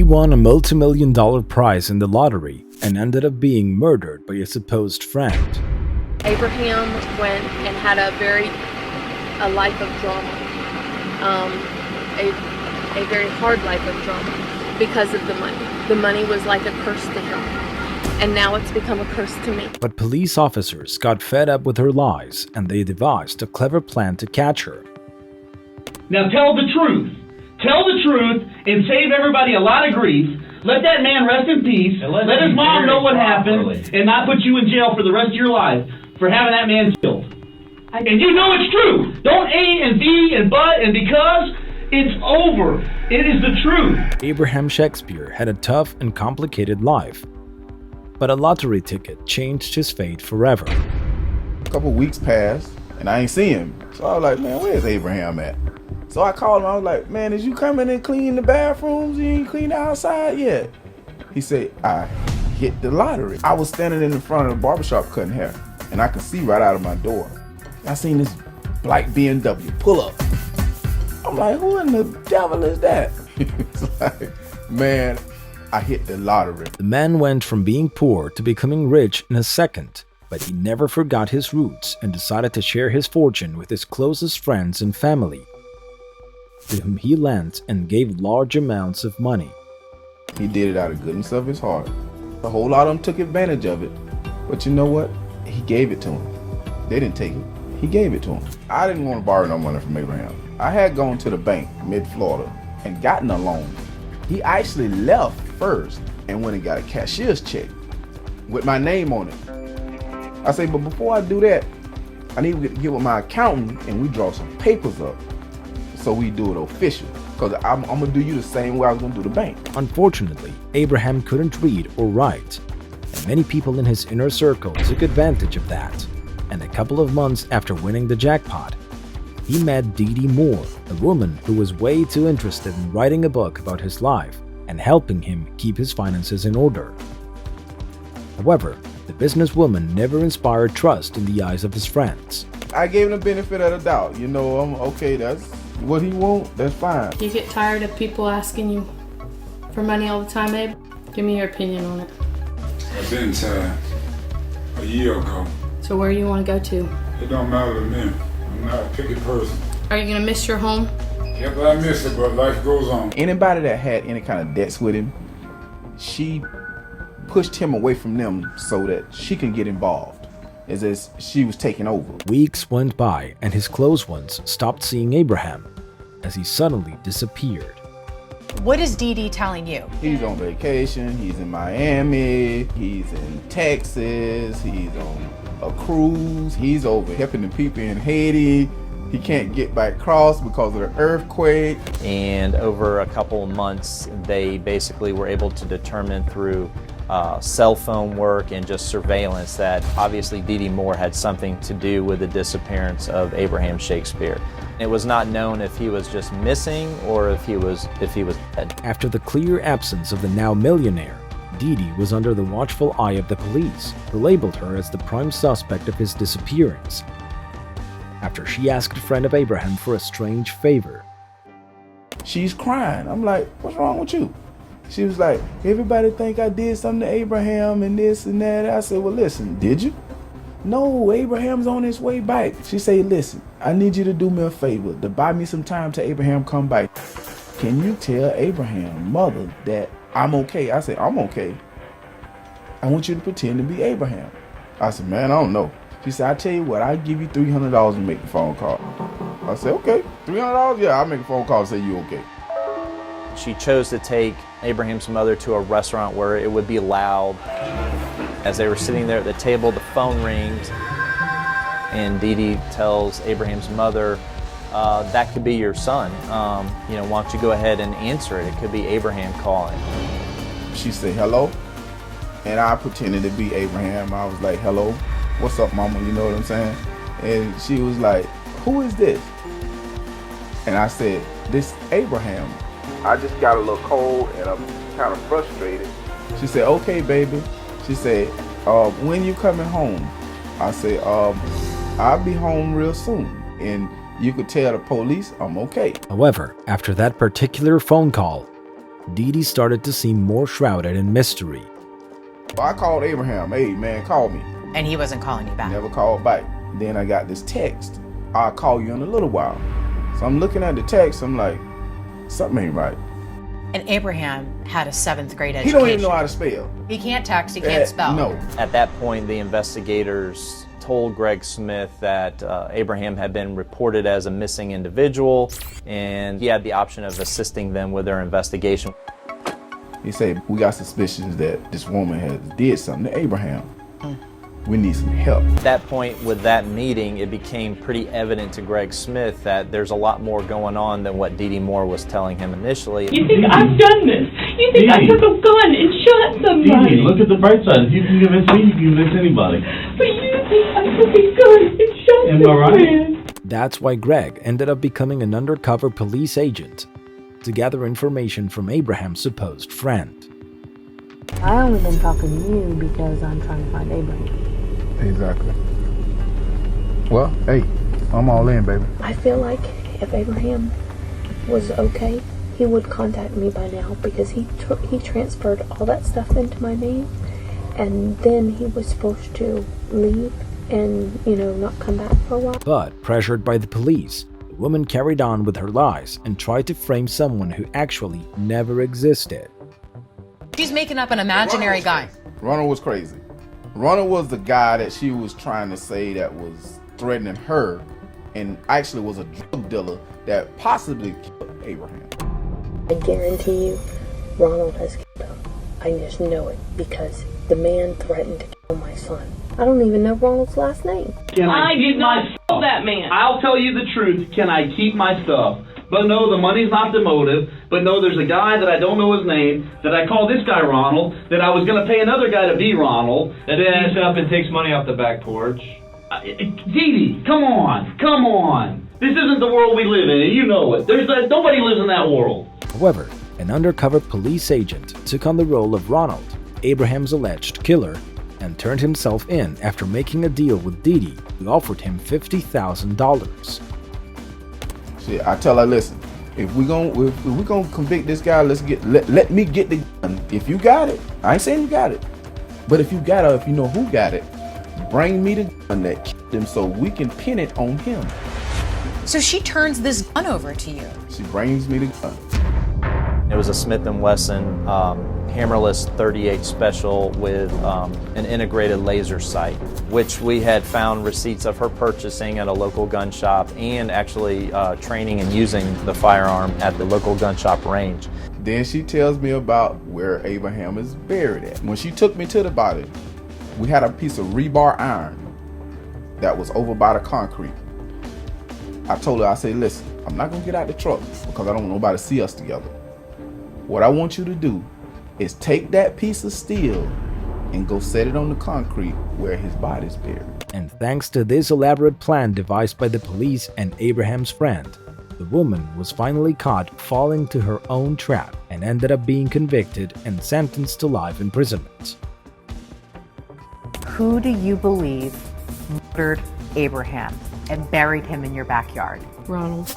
won a multi-million-dollar prize in the lottery and ended up being murdered by a supposed friend. Abraham went and had a life of drama, a very hard life of drama because of the money. The money was like a curse to him, and now it's become a curse to me. But police officers got fed up with her lies, and they devised a clever plan to catch her. Now tell the truth. Tell the truth and save everybody a lot of grief. Let that man rest in peace. Let his mom know what happened and not put you in jail for the rest of your life for having that man killed. And you know it's true. Don't A and B and but and because. It's over. It is the truth. Abraham Shakespeare had a tough and complicated life, but a lottery ticket changed his fate forever. A couple weeks passed and I ain't see him. So I was like, man, where's Abraham at? So I called him. I was like, man, is you coming and clean the bathrooms? You ain't clean the outside yet? He said, I hit the lottery. I was standing in the front of the barbershop cutting hair, and I could see right out of my door. I seen this black BMW pull up. I'm like, who in the devil is that? It's like, man, I hit the lottery. The man went from being poor to becoming rich in a second, but he never forgot his roots and decided to share his fortune with his closest friends and family, to whom he lent and gave large amounts of money. He did it out of goodness of his heart. A whole lot of them took advantage of it, but you know what? He gave it to them. They didn't take it. He gave it to them. I didn't want to borrow no money from Abraham. I had gone to the bank, mid-Florida, and gotten a loan. He actually left first and went and got a cashier's check with my name on it. I say, but before I do that, I need to get with my accountant and we draw some papers up so we do it official. Because I'm going to do you the same way I was going to do the bank. Unfortunately, Abraham couldn't read or write, and many people in his inner circle took advantage of that. And a couple of months after winning the jackpot, he met Dee Dee Moore, a woman who was way too interested in writing a book about his life and helping him keep his finances in order. However, the businesswoman never inspired trust in the eyes of his friends. I gave him the benefit of the doubt. You know, I'm okay, that's what he wants, that's fine. You get tired of people asking you for money all the time, Abe? Give me your opinion on it. I've been tired a year ago. So where you want to go to? It don't matter to me. I'm not a picky person. Are you going to miss your home? Yep, I miss it, but life goes on. Anybody that had any kind of debts with him, she pushed him away from them so that she can get involved, as if she was taking over. Weeks went by and his close ones stopped seeing Abraham as he suddenly disappeared. What is Dee Dee telling you? He's on vacation, he's in Miami, he's in Texas, he's on a cruise, he's over helping the people in Haiti. He can't get back across because of the earthquake. And over a couple of months, they basically were able to determine through cell phone work and just surveillance that obviously Dee Dee Moore had something to do with the disappearance of Abraham Shakespeare. It was not known if he was just missing or if he was dead. After the clear absence of the now millionaire, Dee Dee was under the watchful eye of the police, who labeled her as the prime suspect of his disappearance, after she asked a friend of Abraham for a strange favor. She's crying. I'm like, what's wrong with you? She was like, everybody think I did something to Abraham and this and that. I said, well, listen, did you? No, Abraham's on his way back. She said, listen, I need you to do me a favor, to buy me some time till Abraham come back. Can you tell Abraham, mother, that I'm okay? I said, I'm okay. I want you to pretend to be Abraham. I said, man, I don't know. She said, I tell you what, I'll give you $300 to make the phone call. I said, okay, $300? Yeah, I'll make a phone call and say you okay. She chose to take Abraham's mother to a restaurant where it would be loud. As they were sitting there at the table, the phone rings, and Dee Dee tells Abraham's mother, that could be your son. Why don't you go ahead and answer it? It could be Abraham calling. She said, hello? And I pretended to be Abraham. I was like, hello, what's up, mama? You know what I'm saying? And she was like, who is this? And I said, this Abraham. I just got a little cold and I'm kind of frustrated. She said, okay, baby. She said, when you coming home? I said, I'll be home real soon. And you could tell the police I'm okay. However, after that particular phone call, Dee Dee started to seem more shrouded in mystery. I called Abraham, hey man, call me. And he wasn't calling you back. Never called back. Then I got this text, I'll call you in a little while. So I'm looking at the text, I'm like, something ain't right. And Abraham had a 7th grade He education. don't even know how to spell. He can't text, he can't spell. No. At that point, the investigators told Greg Smith that Abraham had been reported as a missing individual, and he had the option of assisting them with their investigation. He said, we got suspicions that this woman has did something to Abraham. We need some help. At that point, with that meeting, it became pretty evident to Greg Smith that there's a lot more going on than what Dee Dee Moore was telling him initially. You think I've done this? You think I took a gun and shot somebody? Dee Dee, look at the bright side. If you can convince me, you can convince anybody. But you think I took a gun and shot Am I this right? man? That's why Greg ended up becoming an undercover police agent to gather information from Abraham's supposed friend. I only been talking to you because I'm trying to find Abraham. Exactly. Well, hey, I'm all in, baby. I feel like if Abraham was okay, he would contact me by now because he transferred all that stuff into my name, and then he was supposed to leave and, not come back for a while. But pressured by the police, the woman carried on with her lies and tried to frame someone who actually never existed. She's making up an imaginary guy. Ronald was crazy. Ronald was the guy that she was trying to say that was threatening her and actually was a drug dealer that possibly killed Abraham. I guarantee you, Ronald has killed him. I just know it because the man threatened to kill my son. I don't even know Ronald's last name. Can I keep did not my kill that man. I'll tell you the truth. Can I keep my stuff? But no, the money's not the motive. But no, there's a guy that I don't know his name, that I call this guy Ronald, that I was going to pay another guy to be Ronald. That eats up and takes money off the back porch. Dee Dee, come on. This isn't the world we live in, and you know it. Nobody lives in that world. However, an undercover police agent took on the role of Ronald, Abraham's alleged killer, and turned himself in after making a deal with Dee Dee, who offered him $50,000. Shit, I tell her, listen, if we gonna convict this guy, let me get the gun. If you got it, I ain't saying you got it, but if you got it, if you know who got it, bring me the gun that killed him so we can pin it on him. So she turns this gun over to you. She brings me the gun. It was a Smith & Wesson hammerless 38 special with an integrated laser sight, which we had found receipts of her purchasing at a local gun shop and actually training and using the firearm at the local gun shop range. Then she tells me about where Abraham is buried at. When she took me to the body, we had a piece of rebar iron that was over by the concrete. I told her, I said, listen, I'm not gonna get out the truck because I don't want nobody to see us together. What I want you to do is take that piece of steel and go set it on the concrete where his body's buried. And thanks to this elaborate plan devised by the police and Abraham's friend, the woman was finally caught falling to her own trap and ended up being convicted and sentenced to life imprisonment. Who do you believe murdered Abraham and buried him in your backyard? Ronald.